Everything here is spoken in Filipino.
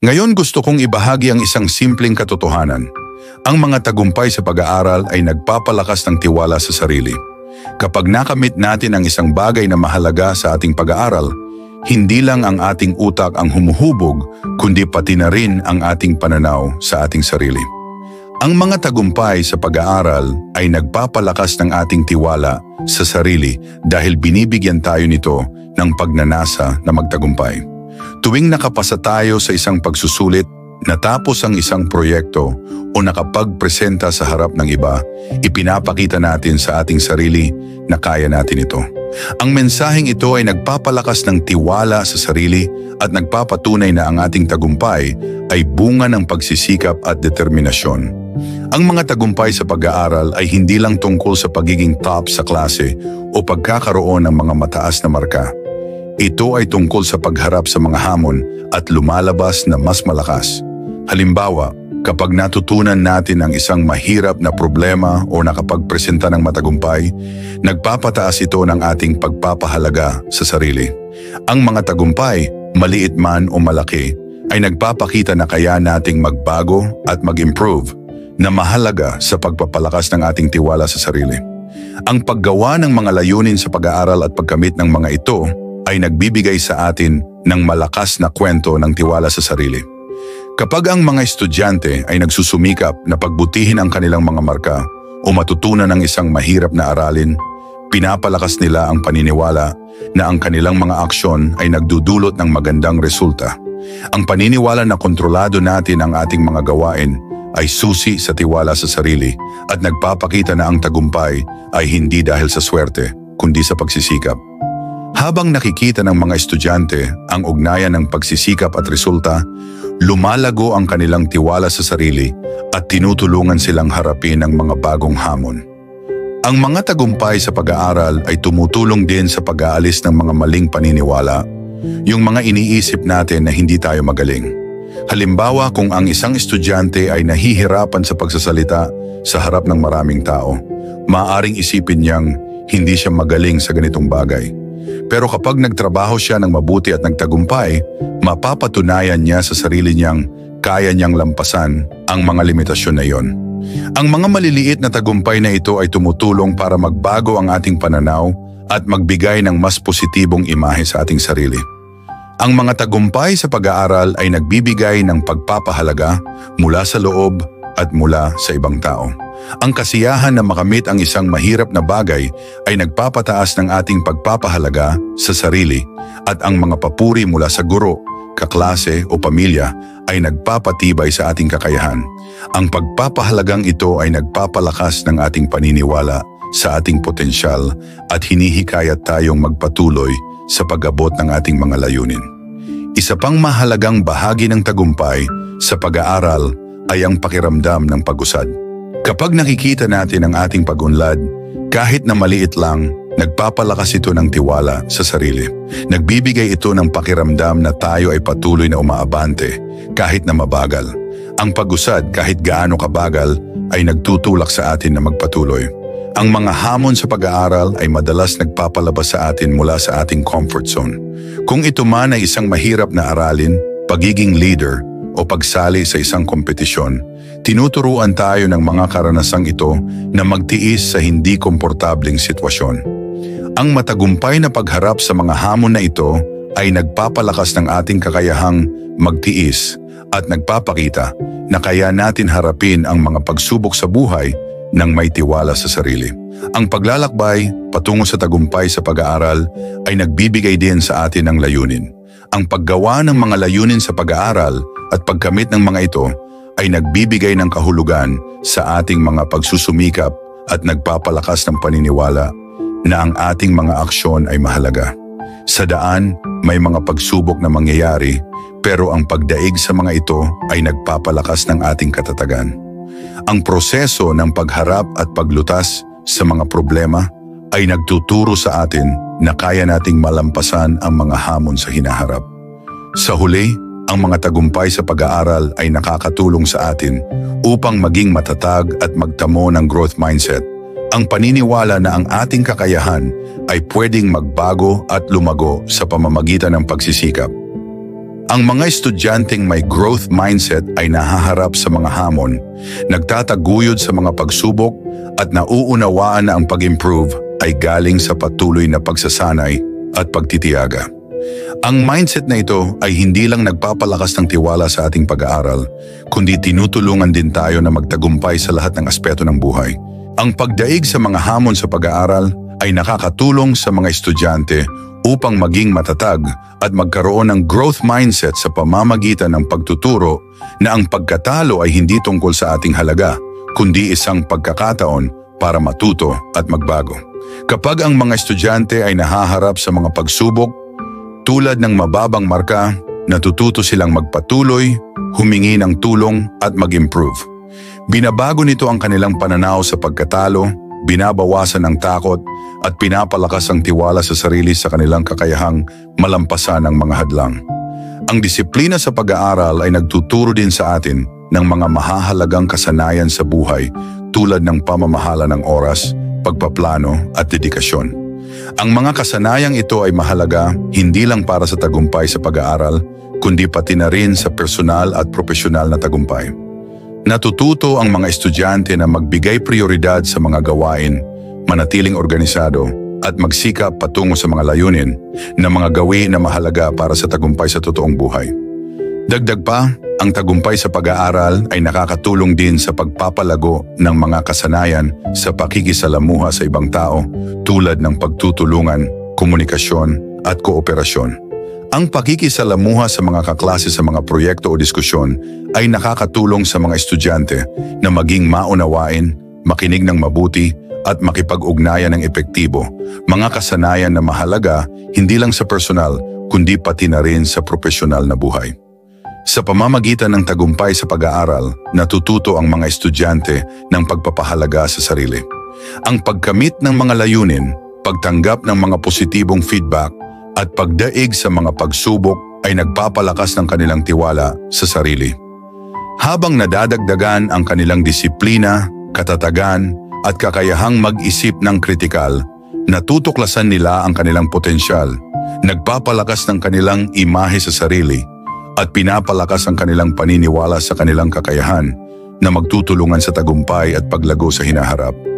Ngayon gusto kong ibahagi ang isang simpleng katotohanan. Ang mga tagumpay sa pag-aaral ay nagpapalakas ng tiwala sa sarili. Kapag nakamit natin ang isang bagay na mahalaga sa ating pag-aaral, hindi lang ang ating utak ang humuhubog, kundi pati na rin ang ating pananaw sa ating sarili. Ang mga tagumpay sa pag-aaral ay nagpapalakas ng ating tiwala sa sarili dahil binibigyan tayo nito ng pagnanasa na magtagumpay. Tuwing nakapasa tayo sa isang pagsusulit, natapos ang isang proyekto o nakapagpresenta sa harap ng iba, ipinapakita natin sa ating sarili na kaya natin ito. Ang mensaheng ito ay nagpapalakas ng tiwala sa sarili at nagpapatunay na ang ating tagumpay ay bunga ng pagsisikap at determinasyon. Ang mga tagumpay sa pag-aaral ay hindi lang tungkol sa pagiging top sa klase o pagkakaroon ng mga mataas na marka. Ito ay tungkol sa pagharap sa mga hamon at lumalabas na mas malakas. Halimbawa, kapag natutunan natin ang isang mahirap na problema o nakapagpresenta ng matagumpay, nagpapataas ito ng ating pagpapahalaga sa sarili. Ang mga tagumpay, maliit man o malaki, ay nagpapakita na kaya nating magbago at mag-improve na mahalaga sa pagpapalakas ng ating tiwala sa sarili. Ang paggawa ng mga layunin sa pag-aaral at pagkamit ng mga ito ay nagbibigay sa atin ng malakas na kwento ng tiwala sa sarili. Kapag ang mga estudyante ay nagsusumikap na pagbutihin ang kanilang mga marka o matutunan ng isang mahirap na aralin, pinapalakas nila ang paniniwala na ang kanilang mga aksyon ay nagdudulot ng magandang resulta. Ang paniniwala na kontrolado natin ang ating mga gawain ay susi sa tiwala sa sarili at nagpapakita na ang tagumpay ay hindi dahil sa swerte, kundi sa pagsisikap. Habang nakikita ng mga estudyante ang ugnayan ng pagsisikap at resulta, lumalago ang kanilang tiwala sa sarili at tinutulungan silang harapin ang mga bagong hamon. Ang mga tagumpay sa pag-aaral ay tumutulong din sa pag-aalis ng mga maling paniniwala, yung mga iniisip natin na hindi tayo magaling. Halimbawa, kung ang isang estudyante ay nahihirapan sa pagsasalita sa harap ng maraming tao, maaaring isipin niyang hindi siya magaling sa ganitong bagay. Pero kapag nagtrabaho siya ng mabuti at nagtagumpay, mapapatunayan niya sa sarili niyang kaya niyang lampasan ang mga limitasyon na iyon. Ang mga maliliit na tagumpay na ito ay tumutulong para magbago ang ating pananaw at magbigay ng mas positibong imahe sa ating sarili. Ang mga tagumpay sa pag-aaral ay nagbibigay ng pagpapahalaga mula sa loob at mula sa ibang tao. Ang kasiyahan na makamit ang isang mahirap na bagay ay nagpapataas ng ating pagpapahalaga sa sarili at ang mga papuri mula sa guro, kaklase o pamilya ay nagpapatibay sa ating kakayahan. Ang pagpapahalagang ito ay nagpapalakas ng ating paniniwala sa ating potensyal at hinihikayat tayong magpatuloy sa pag-abot ng ating mga layunin. Isa pang mahalagang bahagi ng tagumpay sa pag-aaral ay ang pakiramdam ng pag-usad. Kapag nakikita natin ang ating pag-unlad, kahit na maliit lang, nagpapalakas ito ng tiwala sa sarili. Nagbibigay ito ng pakiramdam na tayo ay patuloy na umaabante kahit na mabagal. Ang pag-usad kahit gaano kabagal ay nagtutulak sa atin na magpatuloy. Ang mga hamon sa pag-aaral ay madalas nagpapalabas sa atin mula sa ating comfort zone. Kung ito man ay isang mahirap na aralin, pagiging leader, o pagsali sa isang kompetisyon, tinuturuan tayo ng mga karanasang ito na magtiis sa hindi komportabling sitwasyon. Ang matagumpay na pagharap sa mga hamon na ito ay nagpapalakas ng ating kakayahang magtiis at nagpapakita na kaya natin harapin ang mga pagsubok sa buhay nang may tiwala sa sarili. Ang paglalakbay patungo sa tagumpay sa pag-aaral ay nagbibigay din sa atin ng layunin. Ang paggawa ng mga layunin sa pag-aaral at pagkamit ng mga ito ay nagbibigay ng kahulugan sa ating mga pagsusumikap at nagpapalakas ng paniniwala na ang ating mga aksyon ay mahalaga. Sa daan, may mga pagsubok na mangyayari, pero ang pagdaig sa mga ito ay nagpapalakas ng ating katatagan. Ang proseso ng pagharap at paglutas sa mga problema ay nagtuturo sa atin na kaya nating malampasan ang mga hamon sa hinaharap. Sa huli, ang mga tagumpay sa pag-aaral ay nakakatulong sa atin upang maging matatag at magtamo ng growth mindset. Ang paniniwala na ang ating kakayahan ay pwedeng magbago at lumago sa pamamagitan ng pagsisikap. Ang mga estudyanteng may growth mindset ay nahaharap sa mga hamon, nagtataguyod sa mga pagsubok at nauunawaan na ang pag-improve ay galing sa patuloy na pagsasanay at pagtitiyaga. Ang mindset na ito ay hindi lang nagpapalakas ng tiwala sa ating pag-aaral, kundi tinutulungan din tayo na magtagumpay sa lahat ng aspeto ng buhay. Ang pagdaig sa mga hamon sa pag-aaral ay nakakatulong sa mga estudyante upang maging matatag at magkaroon ng growth mindset sa pamamagitan ng pagtuturo na ang pagkatalo ay hindi tungkol sa ating halaga, kundi isang pagkakataon para matuto at magbago. Kapag ang mga estudyante ay nahaharap sa mga pagsubok, tulad ng mababang marka, natututo silang magpatuloy, humingi ng tulong at mag-improve. Binabago nito ang kanilang pananaw sa pagkatalo, binabawasan ang takot at pinapalakas ang tiwala sa sarili sa kanilang kakayahang malampasan ang mga hadlang. Ang disiplina sa pag-aaral ay nagtuturo din sa atin ng mga mahahalagang kasanayan sa buhay tulad ng pamamahala ng oras, pagpaplano at dedikasyon. Ang mga kasanayang ito ay mahalaga hindi lang para sa tagumpay sa pag-aaral, kundi pati na rin sa personal at profesional na tagumpay. Natututo ang mga estudyante na magbigay prioridad sa mga gawain, manatiling organisado at magsikap patungo sa mga layunin na mga gawi na mahalaga para sa tagumpay sa totoong buhay. Dagdag pa, ang tagumpay sa pag-aaral ay nakakatulong din sa pagpapalago ng mga kasanayan sa pakikisalamuha sa ibang tao tulad ng pagtutulungan, komunikasyon at kooperasyon. Ang pakikisalamuha sa mga kaklase sa mga proyekto o diskusyon ay nakakatulong sa mga estudyante na maging maunawain, makinig ng mabuti at makipag-ugnayan ng epektibo, mga kasanayan na mahalaga hindi lang sa personal kundi pati na rin sa profesional na buhay. Sa pamamagitan ng tagumpay sa pag-aaral, natututo ang mga estudyante ng pagpapahalaga sa sarili. Ang pagkamit ng mga layunin, pagtanggap ng mga positibong feedback, at pagdaig sa mga pagsubok ay nagpapalakas ng kanilang tiwala sa sarili. Habang nadadagdagan ang kanilang disiplina, katatagan, at kakayahang mag-isip ng kritikal, natutuklasan nila ang kanilang potensyal, nagpapalakas ng kanilang imahe sa sarili, at pinapalakas ang kanilang paniniwala sa kanilang kakayahan na magtutulungan sa tagumpay at paglago sa hinaharap.